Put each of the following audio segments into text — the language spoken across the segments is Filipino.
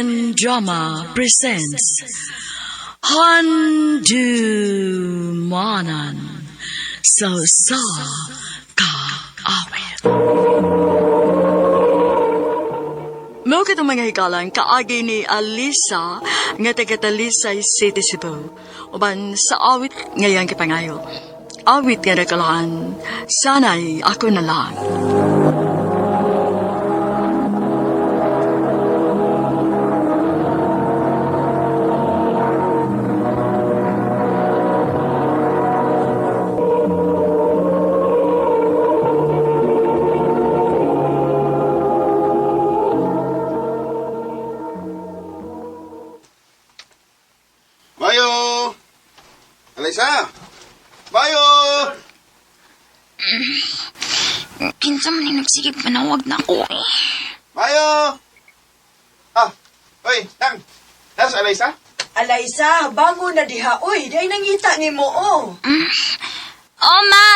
Philippine Drama presents Handumanan sa Kaawit. Mao kitong mga hikalang kaagi ni Alisa nga taga-Talisay City, Cebu. Uban sa awit ngayang kipangayo. Awit nga nakalahan, sana'y ako na lang. Mayo! Alisa! Mayo! Kinsa man yung nagsigig panawag na ako eh. Mayo! Oy, Tang! Nasa Alisa? Alaysa, bango na diha. Uy, di ay nangita ni mo, oh. Oh, ma!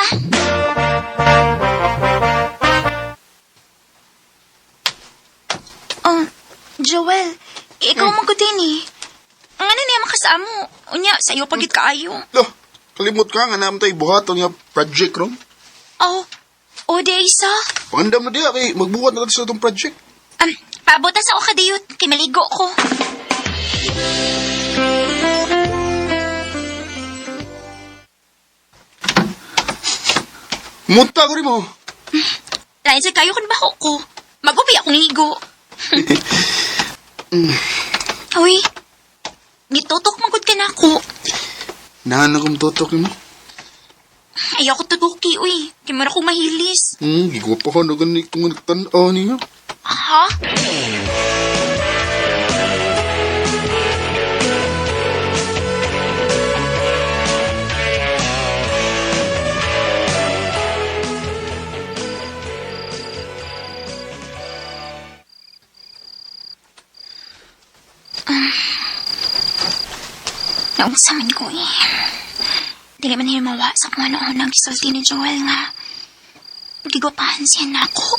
Joel, ikaw magutin eh. Ang ano niya makasamo? Unya, sa'yo pagit kaayo. Loh, kalimot ka nga naman tayo buhaton nga project ron. Oh, di isa. Pangandam na diya kay magbuhat na natin sa itong project. Paabot na sa kadiyot, kay maligo ko. Munta ko rin mo. Lain sa kayo kun bako ko. Magubi akong ligo. Uy, gitutok magod ka na ako. Nahan akong tutok mo. Ayaw ko tutuki, uy. Kimara ko mahilis. Gigwapahan na ganit kung nagtanaw niya. Ha? Naunsaman ko eh. Dili man himawa sa kung ano nang gisulti ni Joel nga. Gigopahan siya na ako.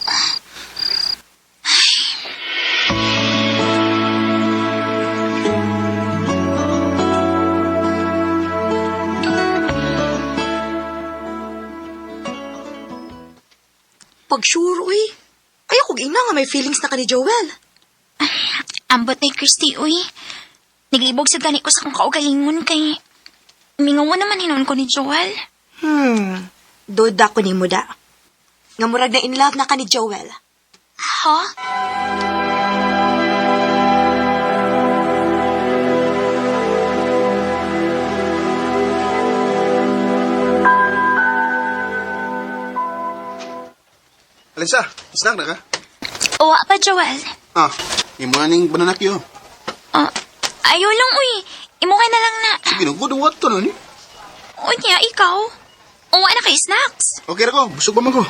Pag-sure, uy. Ayaw kong ina nga may feelings na ka ni Joel. Ambot ni Christy, uy. Naglibog sa gani ko sa kong kaugalingon kay... Mingawa naman hinon ko ni Joel. Duda ko ni Muda. Nga murag na in love na ka ni Joel. Ha? Alisa, snack na ka? Uwa pa, Joel. Imo na ning bananakyo. Ayaw lang, uy. Imuhay na lang na. Sige, nagbuduwat to na ni. Unya, ikaw. Uwa na kay snacks. Okay na ko, busog pa man ko.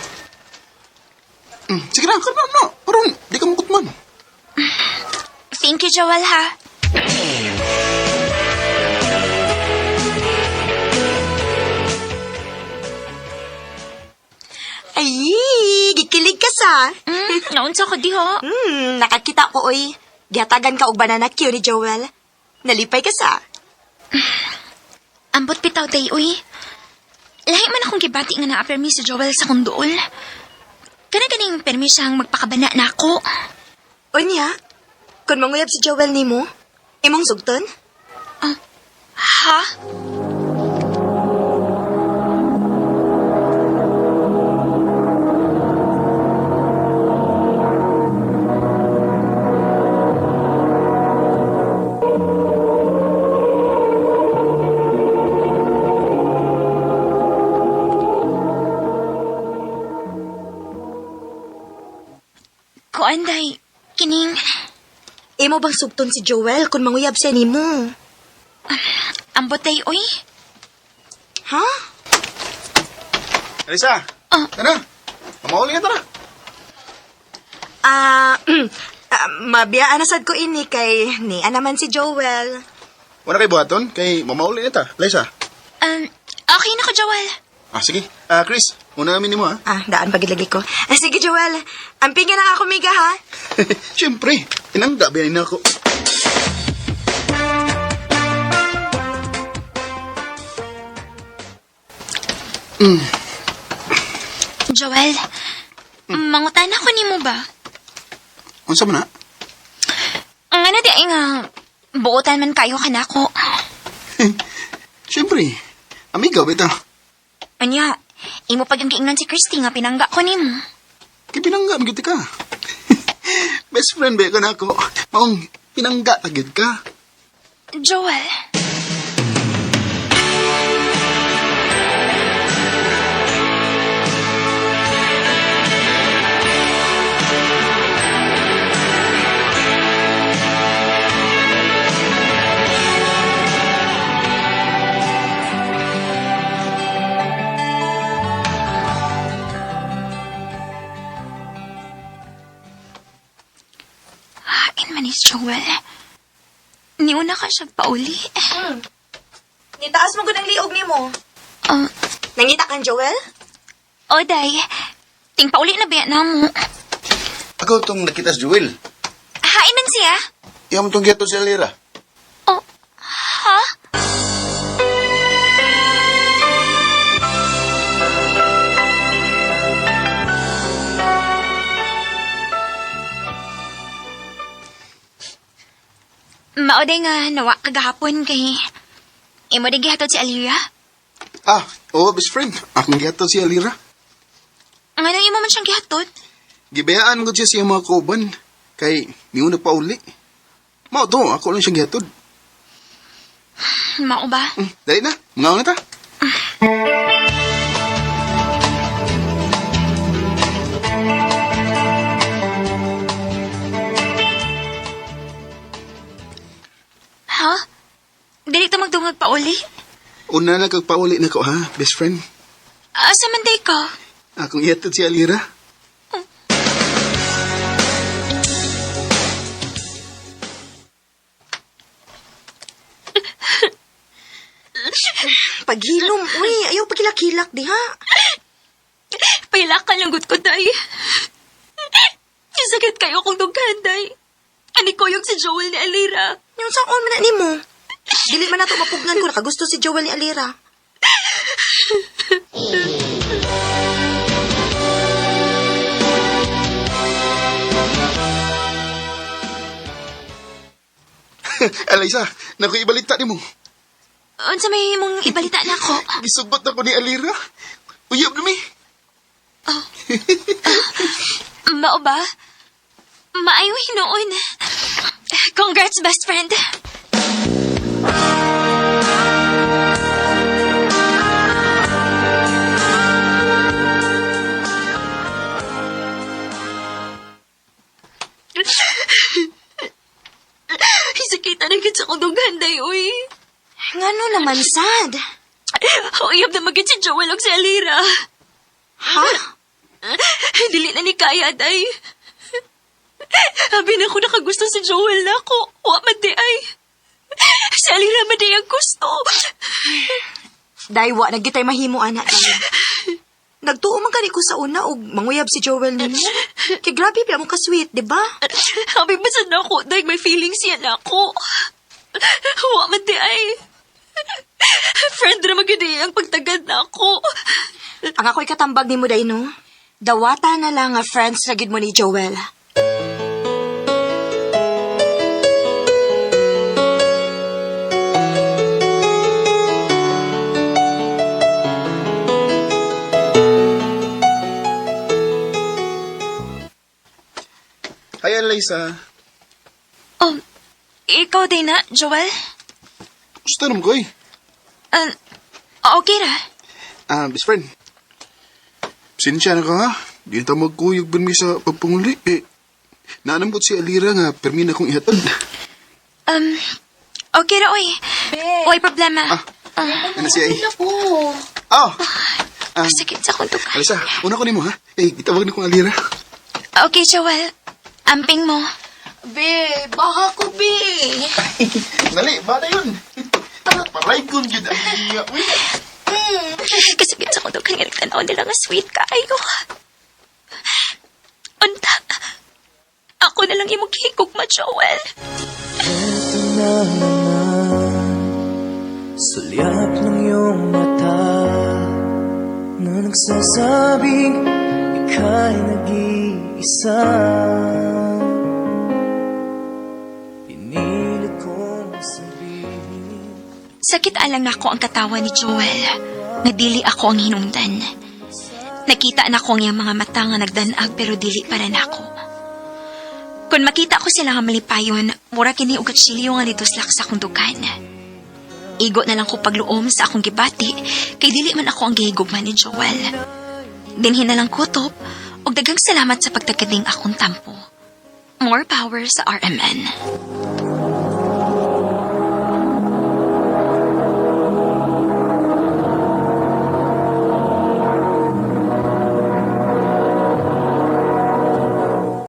Sige na, karna na. Parang di ka makutman. Thank you, Joel, ha? Ay, gikilig ka sa. Naunsa ko di, ho? Nakakita ko, uy. Gihatagan ka og banana cue ni Joel. Nalipay ka sa. Ambot bitaw day, uy. Lahi man akong gibati nga na-permi si Joel sa kundool. Kana-ganing permi siyang magpakabana na ako. Unya, kung manguyab si Joel ni mo, imong sugton? Ha? Kuanday, kining... Imo bang sugton si Joel kung manguyab siya ni mo? Ambot day, uy. Ha? Alisa, tara. Mamauli ka tara. Mabiyaan na sad ko ini kay ni naman si Joel. Wala kay buhaton, kay mamauli na ta. Alisa. Okay na ko, Joel. Sige. Chris, una namin ni mo, ha? Daan pagilagi ko. Sige, Joel. Ampingin na ako, Miga, ha? Siyempre, inangga, biyanin na ako. Joel, mangutan ako ni mo ba? Unsa man na? Ang ano di ay nga, buotan man kayo kanako. Siyempre, amiga, bita. Anya, imo pag yung kiingnan si Christy nga pinangga ko ni mo. Pinangga, magiti ka. Best friend ba ka na ako? Maong, pinangga, agad ka. Joel. Hain man is Joel. Niuna ka siya pauli. Nitaas mo gud ang liog nimo. Nangita kang Joel? Oday, ting pauli na biya na mo. Ako itong nakita si Joel. Hain man siya? Iyam itong giyato si Alira. Oh, ha? Maoday nga nawa kagahapon kay imo di gihatod si Alira. Oo, best friend. Akong giyato si Alira. Ngano imo man siyang gihatod? Gibayaan ko siya siya mga kauban. Kay, di mo nagpauli. Mao to, ako lang siya gihatod. Mao ba? Dali na, mga na ta. Ha? Dili ta magdungag pauli? Una na kagpauli na ko ha, best friend. Asa man day ka? Akong gihatod si Alira. Paghilom, uy, ayaw pagilak-hilak di ha. Pailakan lang gud ko, day. Sakit kayo kung dughan, day. Ani ko yung si Joel ni Alira. Yung saon man na nimo. Dili man nato mapugnan ko nakagusto si Joel ni Alira. Alaysa, naku ibalita ni mo. Unsa may mong ibalita na ako? Gisugot ako ni Alira. Uyab na mi. Mao ba? Maayo hinoon. Congrats, best friend. Isakitan na gid sa kong dughanday, uy. Ngano naman sad? Uyab na magid si Joel og si Alira. Ha? Dili na ni kaya, day. Habi na ko nakagusto si Joel na ako. Wa man di ay. Si Alira man di ang gusto. Daywa, nagitay mahimo anak tayo. Nagtuo man gani ko sa una og manguyab si Joel nimo. Kay grabe pala mo ka-sweet, di ba? Habi ba sa nako, day may feelings yan ako. Wa man di ay. Friend na magidi ang pagtagad na ako. Ang ako'y katambag nimo day no. Dawata na lang nga friends na gid mo ni Joel. Hi, Alaysa. Ikaw din na, Joel? Gusto naman ko eh. Okay ra. Best friend. Sinsya na ka ha. Di na magkuyog ba mi sa pagpanguli. Naanambot si Alira nga permi na kong ihatod. Okay ra, oy. Oy, problema. Ano siya eh? Sakit sa kong tuka. Alaysa, una ko ni mo ha. Itawag na kong Alira. Okay, Joel. Amping mo. Be, baka ko, be. Dali, bata yun. Paray kong yun ang niya. Kasagit sa kong tuka nga nagtanaw nila nga sweet kaayo. Unta. Ako na lang imong higugma, Joel. Ito na naman, sulyap ng iyong mata, nagsasabing ika'y nag-iisa. Pinilit kong sabihin. Sakit alang nako ang katawan ni Joel. Nadili ako ang hinungdan. Nakita na ko ang iyang mga mata nga nagdanag pero dili para nako. Kung makita ko sila nga malipayon, mura kini ugat silyo nga lituslak sa akong dugan. Igo na lang ko pagluom sa akong gibati, kay dili man ako ang gihigugman ni Joel. Dinhin na lang kutob, og daghang salamat sa pagtagkading akong tampo. More power sa RMN.